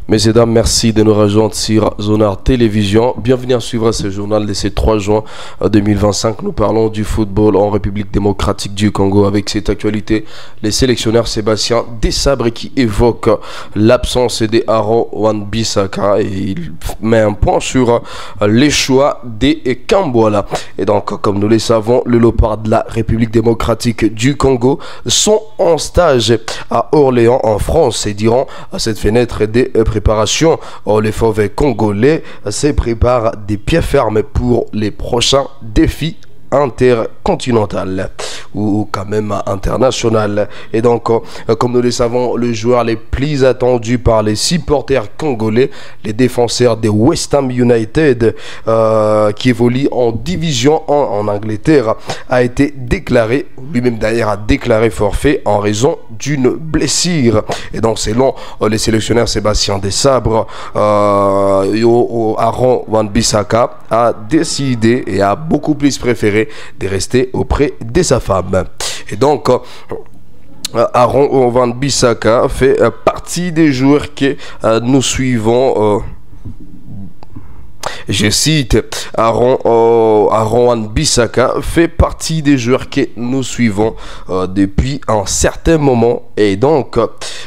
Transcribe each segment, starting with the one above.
Messieurs, dames, merci de nous rejoindre sur Zonar Télévision. Bienvenue à suivre ce journal de ce 3 juin 2025. Nous parlons du football en République démocratique du Congo avec cette actualité. Les sélectionneurs Sébastien Desabre qui évoque l'absence des Aaron Wan-Bissaka et il met un point sur les choix des Kambwala. Et donc, comme nous le savons, les léopards de la République démocratique du Congo sont en stage à Orléans en France et durant cette fenêtre des préparations, les fauves congolais se préparent des pieds fermes pour les prochains défis intercontinental ou quand même international. Et donc, comme nous le savons, le joueur les plus attendus par les supporters congolais, les défenseurs de West Ham United, qui évolue en division 1 en Angleterre, a été déclaré, lui-même d'ailleurs a déclaré forfait en raison d'une blessure. Et donc, selon les sélectionneurs Sébastien Desabre, Aaron Wan-Bissaka a décidé et a beaucoup plus préféré de rester auprès de sa femme. Et donc, Aaron Wan-Bissaka fait partie des joueurs que nous suivons. Je cite, Aaron Wan-Bissaka fait partie des joueurs que nous suivons depuis un certain moment et donc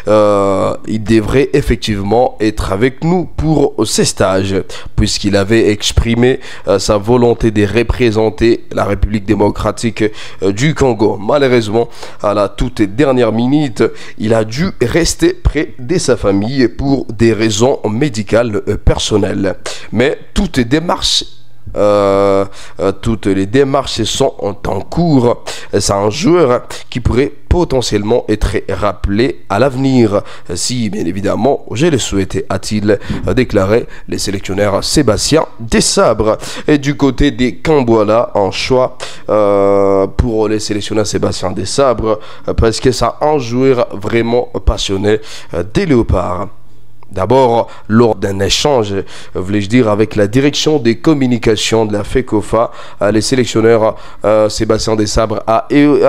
il devrait effectivement être avec nous pour ces stages puisqu'il avait exprimé sa volonté de représenter la République démocratique du Congo. Malheureusement, à la toute dernière minute, il a dû rester près de sa famille pour des raisons médicales personnelles. Mais toutes les démarches sont en cours. C'est un joueur qui pourrait potentiellement être rappelé à l'avenir si bien évidemment je le souhaitais, a-t-il déclaré le sélectionneur Sébastien Desabre. Et du côté des Kambwala, un choix pour les sélectionneurs Sébastien Desabre parce que c'est un joueur vraiment passionné des léopards. D'abord, lors d'un échange, voulais-je dire, avec la direction des communications de la FECOFA, les sélectionneurs Sébastien Desabre a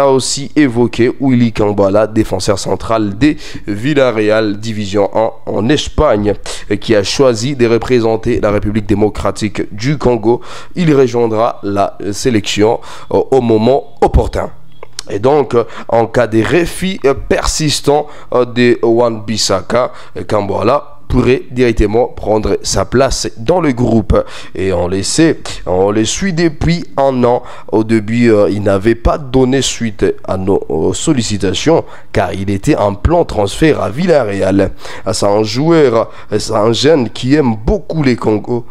aussi évoqué Willy Kambwala, défenseur central des Villarreal Division 1 en Espagne, qui a choisi de représenter la République démocratique du Congo. Il rejoindra la sélection au moment opportun. Et donc, en cas de refus persistant de Wan-Bissaka, Kambwala pourrait directement prendre sa place dans le groupe. Et on le sait, on le suit depuis un an. Au début, il n'avait pas donné suite à nos sollicitations car il était en plan transfert à Villarreal. C'est un joueur, c'est un jeune qui aime beaucoup les Congos.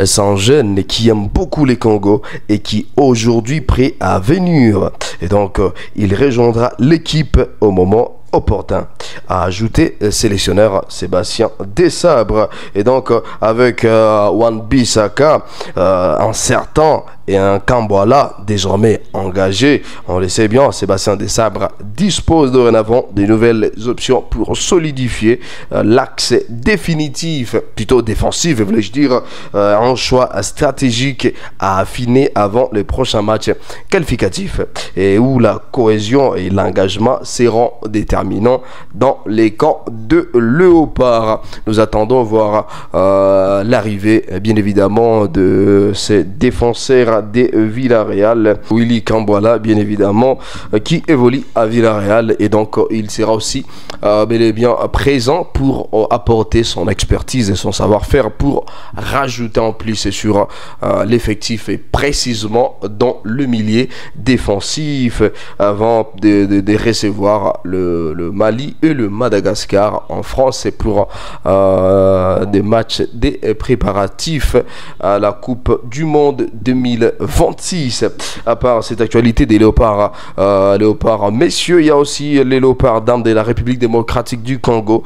C'est un jeune qui aime beaucoup les Congos et qui aujourd'hui prêt à venir. Et donc, il rejoindra l'équipe au moment opportun, a ajouté le sélectionneur Sébastien Desabre. Et donc, avec Wan-Bissaka, un certain et un Kambwala désormais engagé, on le sait bien, Sébastien Desabre dispose dorénavant de nouvelles options pour solidifier l'axe définitif, plutôt défensif, voulais-je dire, un choix stratégique à affiner avant les prochains matchs qualificatifs et où la cohésion et l'engagement seront déterminants dans les camps de léopards. Nous attendons voir l'arrivée, bien évidemment, de ces défenseurs des Villarreal, Willy Kambwala bien évidemment, qui évolue à Villarreal et donc il sera aussi bel et bien présent pour apporter son expertise et son savoir-faire pour rajouter en plus sur l'effectif et précisément dans le milieu défensif avant de recevoir le Mali et le Madagascar en France et pour des matchs des préparatifs à la Coupe du Monde 2026. À part cette actualité des léopards, messieurs, il y a aussi les léopards dames de la République démocratique du Congo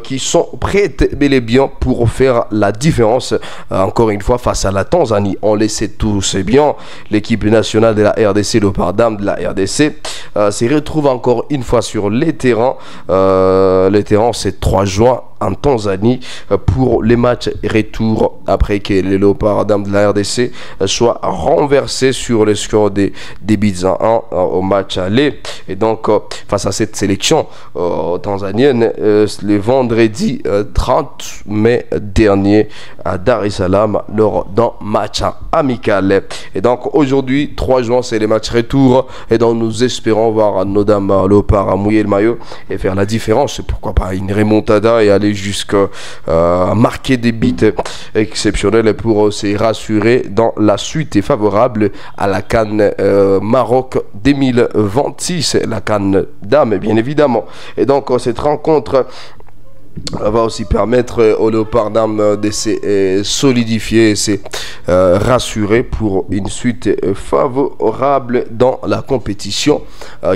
qui sont prêts bel et bien pour faire la différence encore une fois face à la Tanzanie. On le sait tous bien, l'équipe nationale de la RDC, léopards dames de la RDC, se retrouve encore une fois sur les terrains. Les terrains, c'est 3 juin en Tanzanie pour les matchs retour après que les Léopards d'Armes de la RDC soient renversés sur le score des buts à 1 au match aller. Et donc, face à cette sélection tanzanienne, le vendredi 30 mai dernier à Dar es Salaam, lors d'un match amical. Et donc, aujourd'hui, 3 juin, c'est les matchs retour. Et donc, nous espérons voir nos dames Léopards mouiller le maillot et faire la différence. Pourquoi pas une remontada et aller jusqu'à marquer des buts exceptionnels pour se rassurer dans la suite favorable à la CAN Maroc 2026, la CAN dames bien évidemment. Et donc cette rencontre va aussi permettre aux Léopards d'Armes de se solidifier et se rassurer pour une suite favorable dans la compétition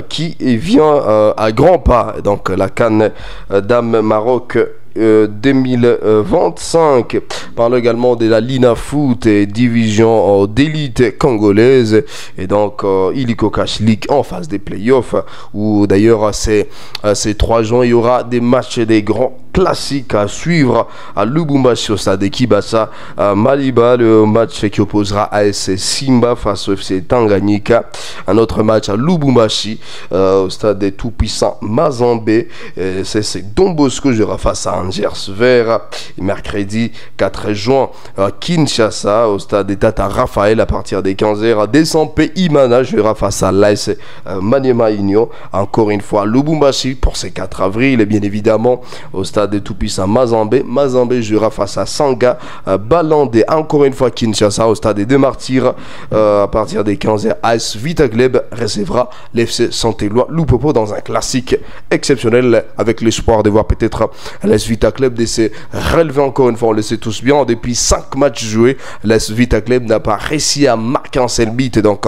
qui vient à grands pas. Donc la CAN dames Maroc 2025. Parle également de la Lina Foot et division d'élite congolaise, et donc Illico Cash League en phase des playoffs, où d'ailleurs ces 3 juin il y aura des matchs des grands classiques à suivre à Lubumbashi au stade de Kibasa, à Maliba, le match qui opposera AS Simba face au FC Tanganyika, un autre match à Lubumbashi au stade des tout-puissants Mazembe, c'est Don Bosco jouera face à Angers Vert. Mercredi 4 juin à Kinshasa au stade des Tata Raphaël à partir des 15h, Desampe Imana jouera face à l'AS Maniema Union, encore une fois Lubumbashi pour ce 4 avril, et bien évidemment au stade de tout-puissant Mazembe jouera face à Sanga Balande, encore une fois Kinshasa au stade des Deux Martyrs à partir des 15h. AS Vita Club recevra l'FC Saint-Éloi Lupopo dans un classique exceptionnel, avec l'espoir de voir peut-être l'AS Vita Club de se relever encore une fois. On le sait tous bien, depuis 5 matchs joués, l'AS Vita Club n'a pas réussi à marquer un seul but, donc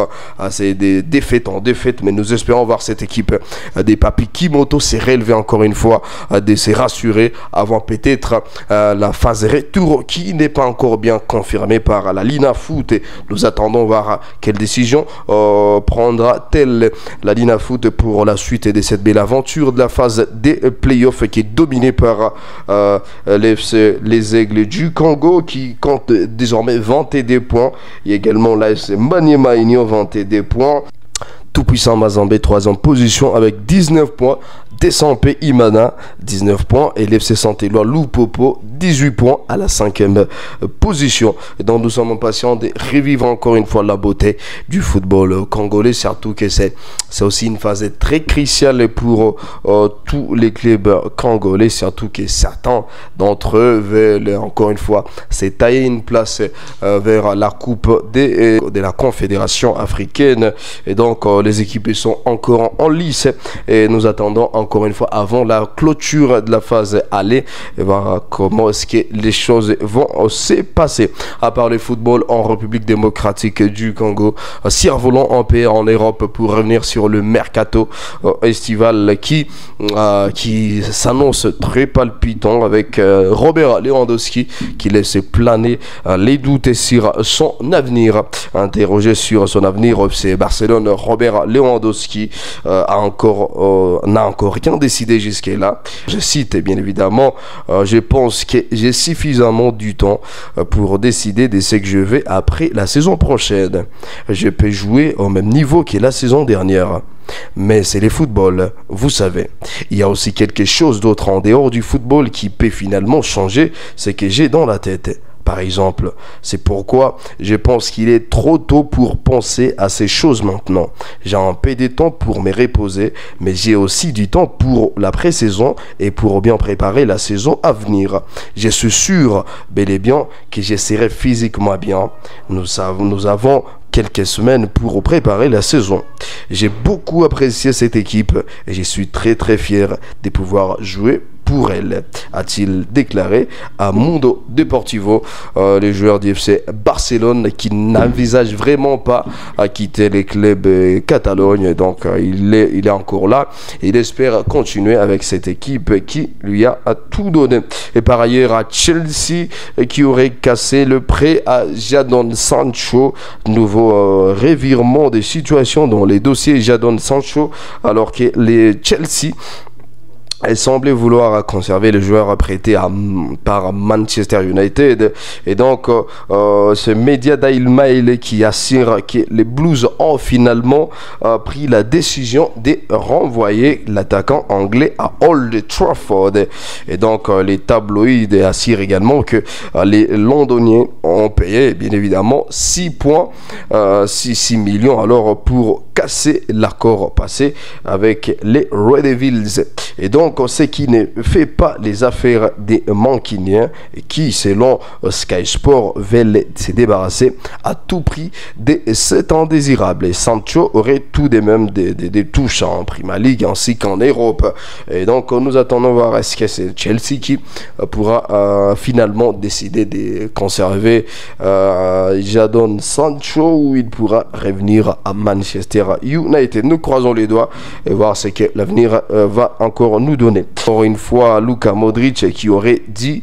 c'est des défaites en défaites, mais nous espérons voir cette équipe des Papi Kimoto se relever encore une fois, de se rassurer avant peut-être la phase retour qui n'est pas encore bien confirmée par la Lina Foot, et nous attendons voir quelle décision prendra-t-elle la Lina Foot pour la suite de cette belle aventure de la phase des playoffs qui est dominée par les Aigles du Congo qui compte désormais 22 points. Il y a également l'AS Maniema Union 22 points. Tout-puissant Mazembe 3e position avec 19 points. Desampe Imana 19 points et l'FC Saint-Éloi Lupopo 18 points à la 5e position. Et donc nous sommes impatients de revivre encore une fois la beauté du football congolais, surtout que c'est aussi une phase très cruciale pour tous les clubs congolais, surtout que certains d'entre eux veulent encore une fois se tailler une place vers la coupe de la Confédération africaine, et donc les équipes sont encore en lice et nous attendons encore une fois avant la clôture de la phase aller et voir comment est-ce que les choses vont se passer. À part le football en République démocratique du Congo, survolons en paix en Europe pour revenir sur le mercato estival qui s'annonce très palpitant, avec Robert Lewandowski qui laisse planer les doutes sur son avenir. Interrogé sur son avenir au FC Barcelone, Robert Lewandowski n'a encore rien décidé jusqu'à-là. Je cite bien évidemment, je pense que j'ai suffisamment du temps pour décider de ce que je vais après la saison prochaine. Je peux jouer au même niveau que la saison dernière. Mais c'est le football, vous savez. Il y a aussi quelque chose d'autre en dehors du football qui peut finalement changer ce que j'ai dans la tête. Par exemple, c'est pourquoi je pense qu'il est trop tôt pour penser à ces choses maintenant. J'ai un peu de temps pour me reposer, mais j'ai aussi du temps pour la pré-saison et pour bien préparer la saison à venir. Je suis sûr, bel et bien, que je serai physiquement bien. Nous avons quelques semaines pour préparer la saison. J'ai beaucoup apprécié cette équipe et je suis très fier de pouvoir jouer pour elle, a-t-il déclaré à Mundo Deportivo. Les joueurs du FC Barcelone qui n'envisagent vraiment pas à quitter les clubs Catalogne, donc il est encore là et il espère continuer avec cette équipe qui lui a tout donné. Et par ailleurs à Chelsea qui aurait cassé le prêt à Jadon Sancho, nouveau revirement des situations dans les dossiers Jadon Sancho, alors que les Chelsea Elle semblait vouloir conserver le joueur prêté par Manchester United. Et donc, ce média Daily Mail qui assure que les Blues ont finalement pris la décision de renvoyer l'attaquant anglais à Old Trafford. Et donc, les tabloïds assurent également que les Londoniens ont payé, bien évidemment, 6 millions alors pour casser l'accord passé avec les Red Devils. Et donc, ce qui ne fait pas les affaires des Mancuniens qui, selon Sky Sport, veulent se débarrasser à tout prix de cet indésirable. Et Sancho aurait tout de même des touches en Premier League ainsi qu'en Europe. Et donc, nous attendons voir est-ce que c'est Chelsea qui pourra finalement décider de conserver Jadon Sancho ou il pourra revenir à Manchester United. Nous croisons les doigts et voir ce que l'avenir va encore nous donner. Encore une fois, Luka Modric qui aurait dit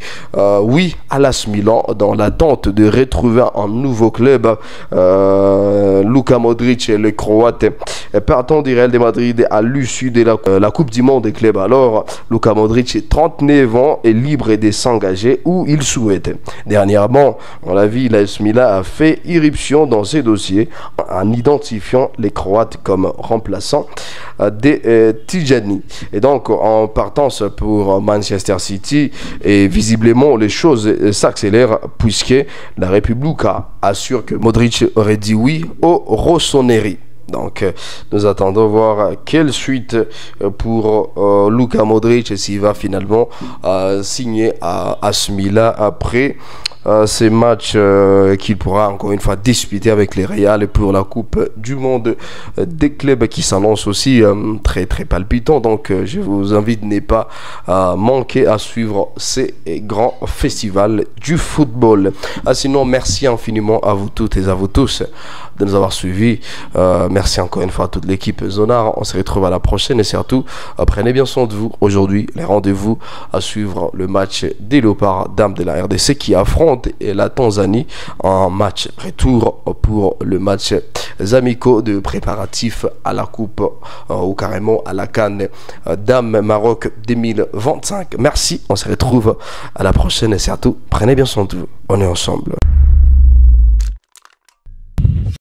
oui à l'AS Milan dans l'attente de retrouver un nouveau club. Luka Modric, le Croate, partant du Real de Madrid à l'issue de la Coupe du Monde des clubs. Alors, Luka Modric, 39 ans, est libre de s'engager où il souhaite. Dernièrement, on l'a vu, l'AS Milan a fait irruption dans ses dossiers en identifiant les Croates comme remplaçants de Tijani. Et donc, en partance pour Manchester City, et visiblement les choses s'accélèrent puisque la Repubblica assure que Modric aurait dit oui au Rossoneri. Donc, nous attendons voir quelle suite pour Luka Modric et s'il va finalement signer à AS Milan après ces matchs qu'il pourra encore une fois disputer avec les Real pour la Coupe du Monde des clubs qui s'annonce aussi très très palpitant. Donc, je vous invite à ne pas manquer à suivre ces grands festivals du football. Sinon, merci infiniment à vous toutes et à vous tous de nous avoir suivis. Merci encore une fois à toute l'équipe Zonar. On se retrouve à la prochaine et surtout, prenez bien soin de vous. Aujourd'hui, les rendez-vous à suivre le match des Léopards Dames de la RDC qui affrontent la Tanzanie en match retour pour le match amicaux de préparatifs à la Coupe ou carrément à la CAN Dames Maroc 2025. Merci, on se retrouve à la prochaine et surtout, prenez bien soin de vous. On est ensemble.